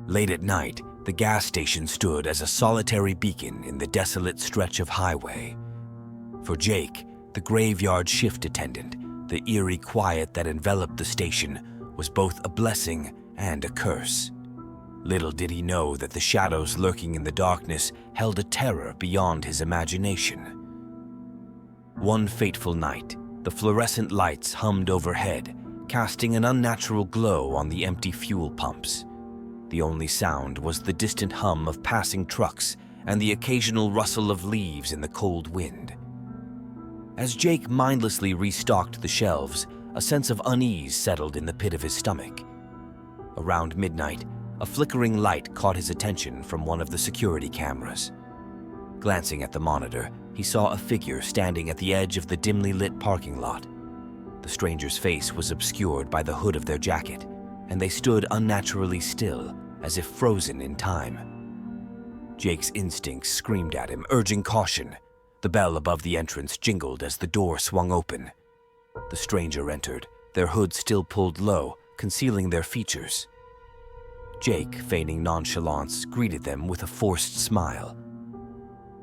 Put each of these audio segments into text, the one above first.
Late at night, the gas station stood as a solitary beacon in the desolate stretch of highway. For Jake, the graveyard shift attendant, the eerie quiet that enveloped the station was both a blessing and a curse. Little did he know that the shadows lurking in the darkness held a terror beyond his imagination. One fateful night, the fluorescent lights hummed overhead, casting an unnatural glow on the empty fuel pumps. The only sound was the distant hum of passing trucks and the occasional rustle of leaves in the cold wind. As Jake mindlessly restocked the shelves, a sense of unease settled in the pit of his stomach. Around midnight, a flickering light caught his attention from one of the security cameras. Glancing at the monitor, he saw a figure standing at the edge of the dimly lit parking lot. The stranger's face was obscured by the hood of their jacket, and they stood unnaturally still, as if frozen in time. Jake's instincts screamed at him, urging caution. The bell above the entrance jingled as the door swung open. The stranger entered, their hood still pulled low, concealing their features. Jake, feigning nonchalance, greeted them with a forced smile.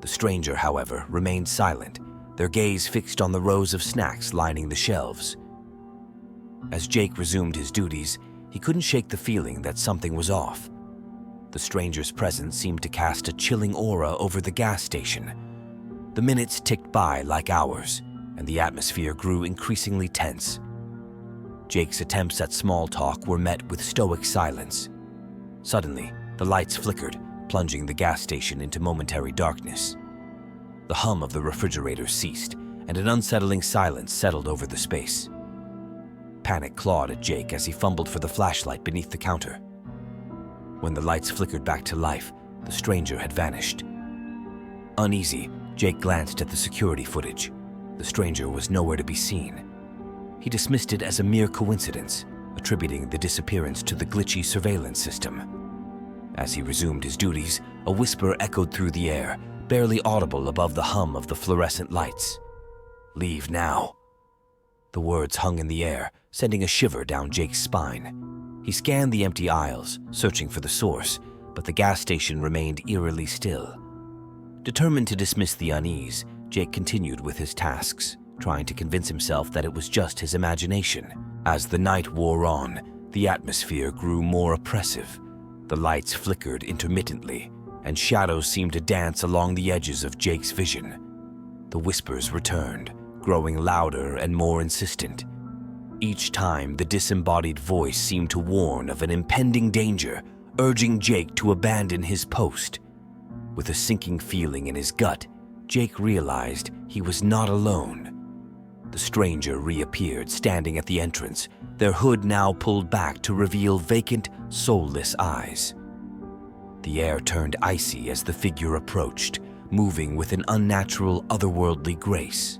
The stranger, however, remained silent, their gaze fixed on the rows of snacks lining the shelves. As Jake resumed his duties, he couldn't shake the feeling that something was off. The stranger's presence seemed to cast a chilling aura over the gas station. The minutes ticked by like hours, and the atmosphere grew increasingly tense. Jake's attempts at small talk were met with stoic silence. Suddenly, the lights flickered, plunging the gas station into momentary darkness. The hum of the refrigerator ceased, and an unsettling silence settled over the space. Panic clawed at Jake as he fumbled for the flashlight beneath the counter. When the lights flickered back to life, the stranger had vanished. Uneasy, Jake glanced at the security footage. The stranger was nowhere to be seen. He dismissed it as a mere coincidence, attributing the disappearance to the glitchy surveillance system. As he resumed his duties, a whisper echoed through the air, barely audible above the hum of the fluorescent lights. "Leave now." The words hung in the air, sending a shiver down Jake's spine. He scanned the empty aisles, searching for the source, but the gas station remained eerily still. Determined to dismiss the unease, Jake continued with his tasks, trying to convince himself that it was just his imagination. As the night wore on, the atmosphere grew more oppressive. The lights flickered intermittently, and shadows seemed to dance along the edges of Jake's vision. The whispers returned, growing louder and more insistent. Each time, the disembodied voice seemed to warn of an impending danger, urging Jake to abandon his post. With a sinking feeling in his gut, Jake realized he was not alone. The stranger reappeared, standing at the entrance, their hood now pulled back to reveal vacant, soulless eyes. The air turned icy as the figure approached, moving with an unnatural, otherworldly grace.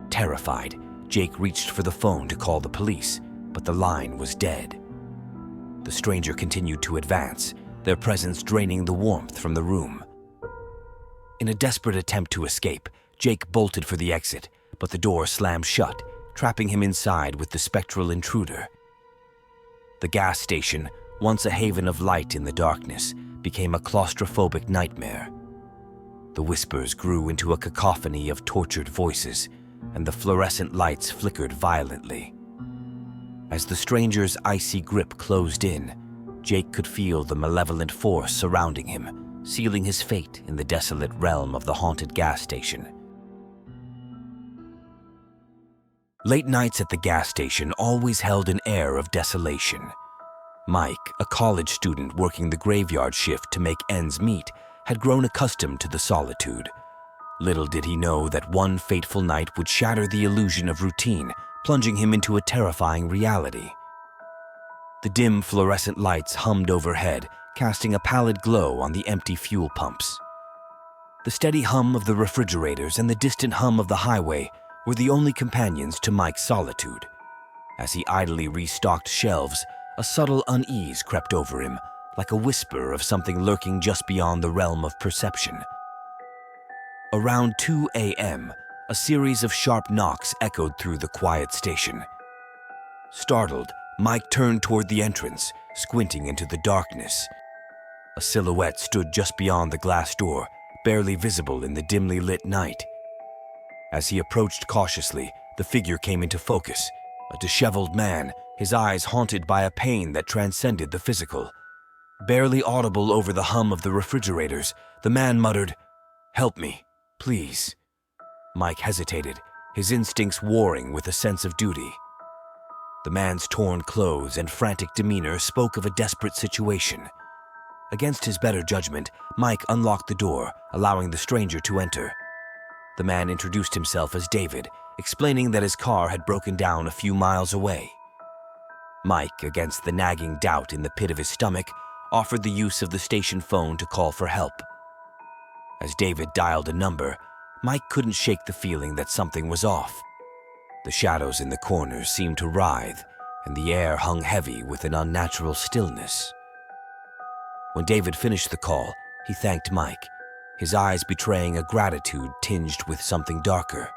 Terrified, Jake reached for the phone to call the police, but the line was dead. The stranger continued to advance, their presence draining the warmth from the room. In a desperate attempt to escape, Jake bolted for the exit, but the door slammed shut, trapping him inside with the spectral intruder. The gas station, once a haven of light in the darkness, became a claustrophobic nightmare. The whispers grew into a cacophony of tortured voices, and the fluorescent lights flickered violently. As the stranger's icy grip closed in, Jake could feel the malevolent force surrounding him, sealing his fate in the desolate realm of the haunted gas station. Late nights at the gas station always held an air of desolation. Mike, a college student working the graveyard shift to make ends meet, had grown accustomed to the solitude. Little did he know that one fateful night would shatter the illusion of routine, plunging him into a terrifying reality. The dim fluorescent lights hummed overhead, casting a pallid glow on the empty fuel pumps. The steady hum of the refrigerators and the distant hum of the highway were the only companions to Mike's solitude. As he idly restocked shelves, a subtle unease crept over him, like a whisper of something lurking just beyond the realm of perception. Around 2 a.m., a series of sharp knocks echoed through the quiet station. Startled, Mike turned toward the entrance, squinting into the darkness. A silhouette stood just beyond the glass door, barely visible in the dimly lit night. As he approached cautiously, the figure came into focus, a disheveled man, his eyes haunted by a pain that transcended the physical. Barely audible over the hum of the refrigerators, the man muttered, "Help me, please." Mike hesitated, his instincts warring with a sense of duty. The man's torn clothes and frantic demeanor spoke of a desperate situation. Against his better judgment, Mike unlocked the door, allowing the stranger to enter. The man introduced himself as David, explaining that his car had broken down a few miles away. Mike, against the nagging doubt in the pit of his stomach, offered the use of the station phone to call for help. As David dialed a number, Mike couldn't shake the feeling that something was off. The shadows in the corners seemed to writhe, and the air hung heavy with an unnatural stillness. When David finished the call, he thanked Mike, his eyes betraying a gratitude tinged with something darker.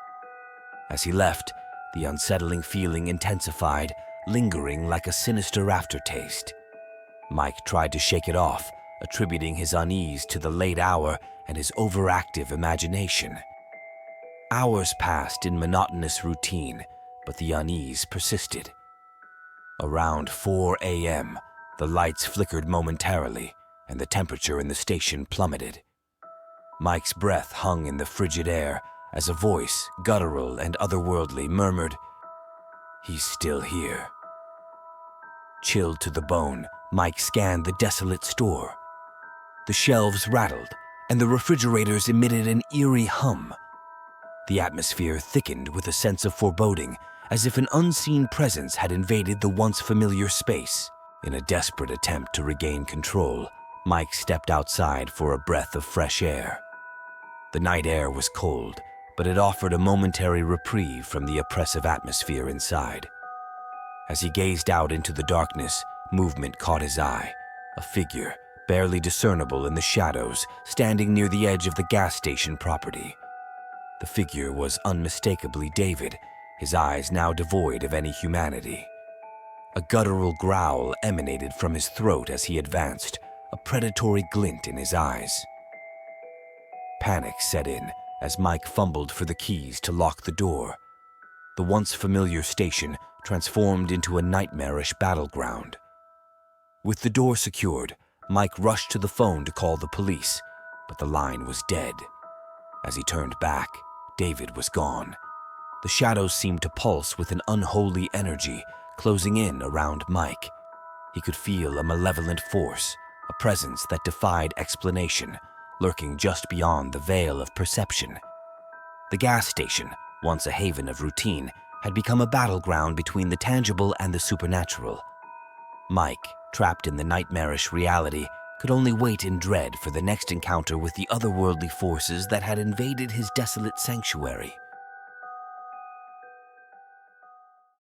As he left, the unsettling feeling intensified, lingering like a sinister aftertaste. Mike tried to shake it off, attributing his unease to the late hour and his overactive imagination. Hours passed in monotonous routine, but the unease persisted. Around 4 a.m., the lights flickered momentarily, and the temperature in the station plummeted. Mike's breath hung in the frigid air as a voice, guttural and otherworldly, murmured, "He's still here." Chilled to the bone, Mike scanned the desolate store. The shelves rattled, and the refrigerators emitted an eerie hum. The atmosphere thickened with a sense of foreboding, as if an unseen presence had invaded the once familiar space. In a desperate attempt to regain control, Mike stepped outside for a breath of fresh air. The night air was cold, but it offered a momentary reprieve from the oppressive atmosphere inside. As he gazed out into the darkness, movement caught his eye, a figure, barely discernible in the shadows, standing near the edge of the gas station property. The figure was unmistakably David, his eyes now devoid of any humanity. A guttural growl emanated from his throat as he advanced, a predatory glint in his eyes. Panic set in as Mike fumbled for the keys to lock the door. The once familiar station transformed into a nightmarish battleground. With the door secured, Mike rushed to the phone to call the police, but the line was dead. As he turned back, David was gone. The shadows seemed to pulse with an unholy energy, closing in around Mike. He could feel a malevolent force, a presence that defied explanation, lurking just beyond the veil of perception. The gas station, once a haven of routine, had become a battleground between the tangible and the supernatural. Mike, trapped in the nightmarish reality, could only wait in dread for the next encounter with the otherworldly forces that had invaded his desolate sanctuary.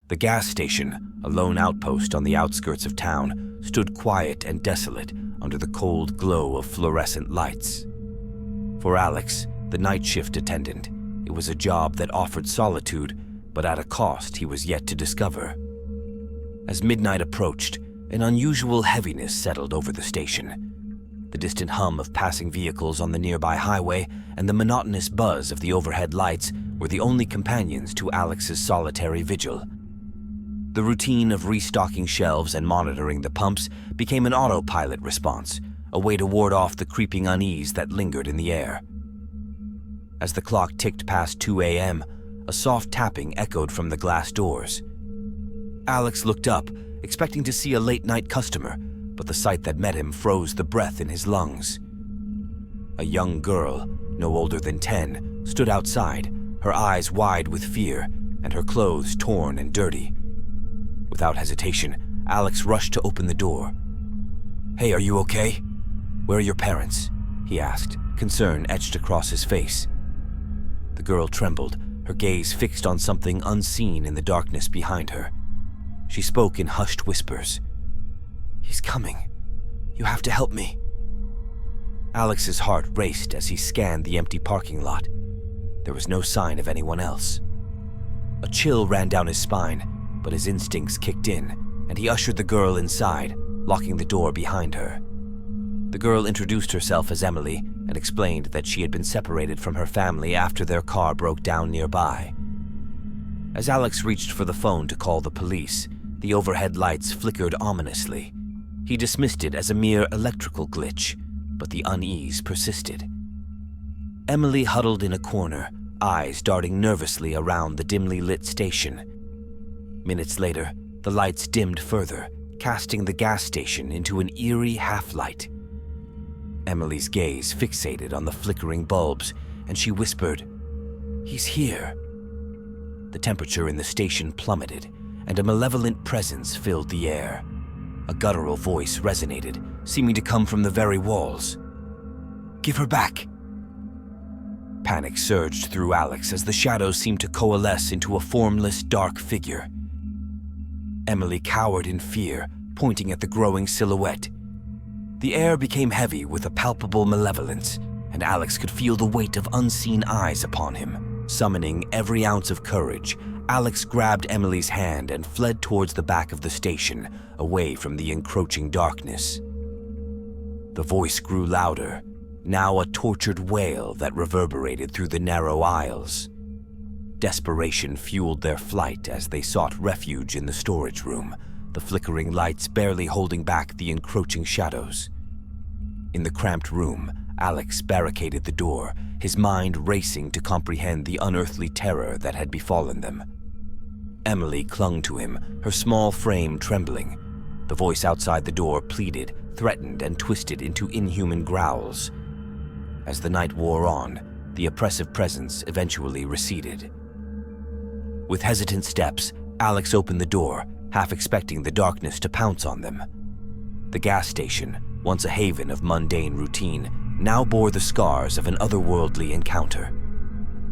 The gas station, a lone outpost on the outskirts of town, stood quiet and desolate under the cold glow of fluorescent lights. For Alex, the night shift attendant, it was a job that offered solitude, but at a cost he was yet to discover. As midnight approached, an unusual heaviness settled over the station. The distant hum of passing vehicles on the nearby highway and the monotonous buzz of the overhead lights were the only companions to Alex's solitary vigil. The routine of restocking shelves and monitoring the pumps became an autopilot response, a way to ward off the creeping unease that lingered in the air. As the clock ticked past 2 a.m., a soft tapping echoed from the glass doors. Alex looked up, expecting to see a late-night customer, but the sight that met him froze the breath in his lungs. A young girl, no older than 10, stood outside, her eyes wide with fear and her clothes torn and dirty. Without hesitation, Alex rushed to open the door. "Hey, are you okay? Where are your parents?" he asked, concern etched across his face. The girl trembled, her gaze fixed on something unseen in the darkness behind her. She spoke in hushed whispers. "He's coming. You have to help me." Alex's heart raced as he scanned the empty parking lot. There was no sign of anyone else. A chill ran down his spine, but his instincts kicked in, and he ushered the girl inside, locking the door behind her. The girl introduced herself as Emily and explained that she had been separated from her family after their car broke down nearby. As Alex reached for the phone to call the police, the overhead lights flickered ominously. He dismissed it as a mere electrical glitch, but the unease persisted. Emily huddled in a corner, eyes darting nervously around the dimly lit station. Minutes later, the lights dimmed further, casting the gas station into an eerie half-light. Emily's gaze fixated on the flickering bulbs, and she whispered, "He's here." The temperature in the station plummeted, and a malevolent presence filled the air. A guttural voice resonated, seeming to come from the very walls. "Give her back!" Panic surged through Alex as the shadows seemed to coalesce into a formless, dark figure. Emily cowered in fear, pointing at the growing silhouette. The air became heavy with a palpable malevolence, and Alex could feel the weight of unseen eyes upon him. Summoning every ounce of courage, Alex grabbed Emily's hand and fled towards the back of the station, away from the encroaching darkness. The voice grew louder, now a tortured wail that reverberated through the narrow aisles. Desperation fueled their flight as they sought refuge in the storage room, the flickering lights barely holding back the encroaching shadows. In the cramped room, Alex barricaded the door, his mind racing to comprehend the unearthly terror that had befallen them. Emily clung to him, her small frame trembling. The voice outside the door pleaded, threatened, and twisted into inhuman growls. As the night wore on, the oppressive presence eventually receded. With hesitant steps, Alex opened the door, half expecting the darkness to pounce on them. The gas station, once a haven of mundane routine, now bore the scars of an otherworldly encounter.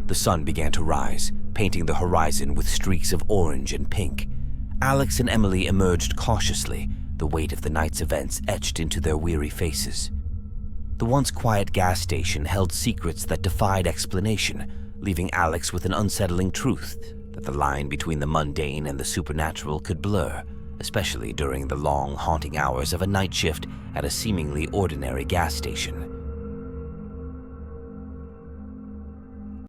The sun began to rise, painting the horizon with streaks of orange and pink. Alex and Emily emerged cautiously, the weight of the night's events etched into their weary faces. The once quiet gas station held secrets that defied explanation, leaving Alex with an unsettling truth that the line between the mundane and the supernatural could blur, especially during the long, haunting hours of a night shift at a seemingly ordinary gas station.